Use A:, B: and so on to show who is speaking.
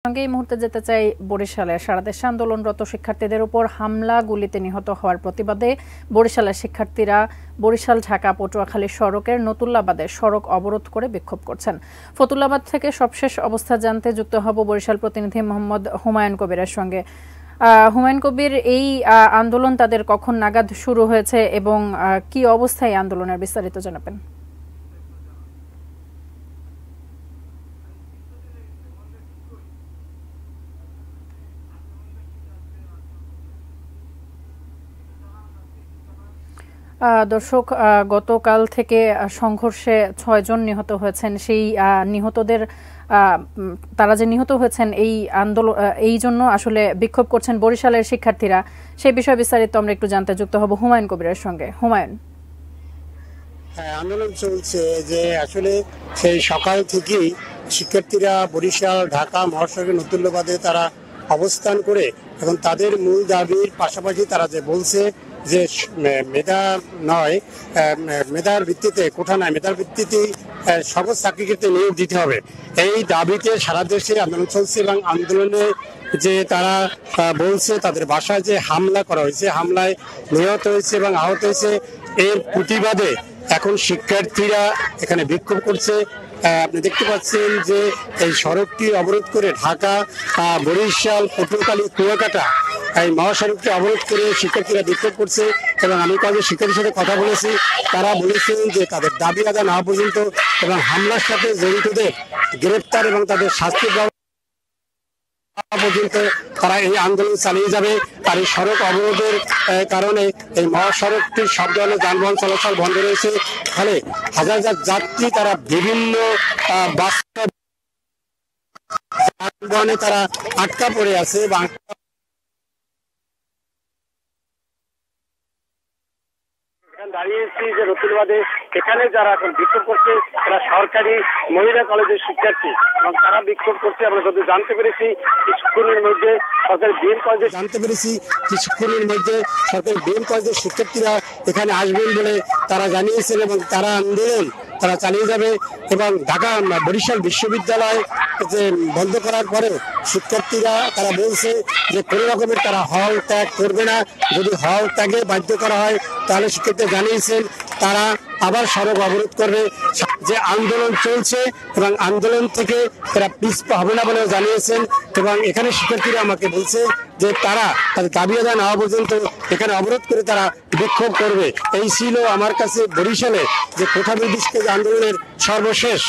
A: সঙ্গে এই মুহূর্তে যেতে চাই বরিশালে সারা দেশে আন্দোলনরত শিক্ষার্থীদের উপর হামলা গুলিতে নিহত হওয়ার প্রতিবাদে বরিশালের শিক্ষার্থীরা বরিশাল ঢাকা পটুয়াখালী সড়কের নতুল্লাবাদে সড়ক অবরোধ করে বিক্ষোভ করছেন। ফতুল্লাবাদ থেকে সবশেষ অবস্থা জানতে যুক্ত হব বরিশাল প্রতিনিধি মোহাম্মদ হুমায়ুন কবিরের সঙ্গে। হুমায়ুন কবির, এই আন্দোলন তাদের কখন নাগাদ শুরু হয়েছে এবং কি অবস্থায় আন্দোলনের বিস্তারিত জানাবেন? দর্শক, গতকাল থেকে সংঘর্ষে 6 জন নিহত হয়েছেন। সেই নিহতদের তারা যে নিহত হয়েছেন এই জন্য আসলে বিক্ষোভ করছেন বরিশালের শিক্ষার্থীরা। সেই বিষয়ে বিস্তারিত আমরা একটু জানতে যুক্ত হব হুমায়ুন কবিরের সঙ্গে। হুমায়ুন,
B: হ্যাঁ, আন্দোলন চলছে যে আসলে সেই সকাল থেকেই শিক্ষার্থীরা বরিশাল ঢাকা মহাসড়কের নতুল্লাবাদে তারা অবস্থান করে এখন তাদের মূল দাবির পাশাপাশি তারা যে বলছে যে মেধা নয়, মেধার ভিত্তিতে কোঠা নয়, মেধার ভিত্তিতে সকল চাকরি ক্ষেত্রে নিয়োগ দিতে হবে, এই দাবিতে সারা দেশে আন্দোলন চলছে। এবং আন্দোলনে যে তারা বলছে তাদের বাসায় যে হামলা করা হয়েছে, হামলায় নিহত হয়েছে এবং আহত হয়েছে, এর প্রতিবাদে এখন শিক্ষার্থীরা এখানে বিক্ষোভ করছে। আপনি দেখতে পাচ্ছেন যে এই সড়কটি অবরোধ করে ঢাকা বরিশাল পটুয়াখালী কুয়াকাটা এই মহাসড়কটি অবরোধ করে শিক্ষার্থীরা বিক্ষোভ করছে। এবং আমি কয়েকজন শিক্ষার্থীর সাথে কথা বলেছি, তারা বলেছেন যে তাদের দাবি আদায় না পর্যন্ত এবং হামলার সাথে জড়িতদের গ্রেপ্তার এবং তাদের শাস্তি পর্যন্ত তারা এই আন্দোলন চালিয়ে যাবে। আর এই সড়ক অবরোধের কারণে এই মহাসড়কটির সব ধরনের যানবাহন চলাচল বন্ধ রয়েছে। ফলে হাজার হাজার যাত্রী তারা বিভিন্ন যানবাহনে তারা আটকা পড়ে আছে এবং দাঁড়িয়েছি যে নতুল্লাবাদে এখানে যারা এখন বিক্ষোভ করছে তারা সরকারি মহিলা কলেজের শিক্ষার্থী এবং তারা বিক্ষোভ করছে। আমরা যদি জানতে পেরেছি কিছুক্ষণের মধ্যে সরকারি বিএম কলেজের শিক্ষার্থীরা এখানে আসবেন বলে তারা জানিয়েছেন এবং তারা আন্দোলন তারা চালিয়ে যাবে। এবং ঢাকা বরিশাল বিশ্ববিদ্যালয় যে বন্ধ করার পরে শিক্ষার্থীরা তারা বলছে যে কোনো রকমের তারা হল ত্যাগ করবে না। যদি হল ত্যাগে বাধ্য করা হয় তাহলে শিক্ষার্থীরা জানিয়েছেন তারা আবার সড়ক অবরোধ করবে। যে আন্দোলন চলছে এবং আন্দোলন থেকে তারা পিছপা হবে না বলেও জানিয়েছেন। এবং এখানে শিক্ষার্থীরা আমাকে বলছে যে তারা তাদের দাবি আদায় না হওয়া পর্যন্ত এখানে অবরোধ করে তারা বিক্ষোভ করবে। এই ছিল আমার কাছে বরিশালে যে কোঠা নির্দিষ্ট আন্দোলনের সর্বশেষ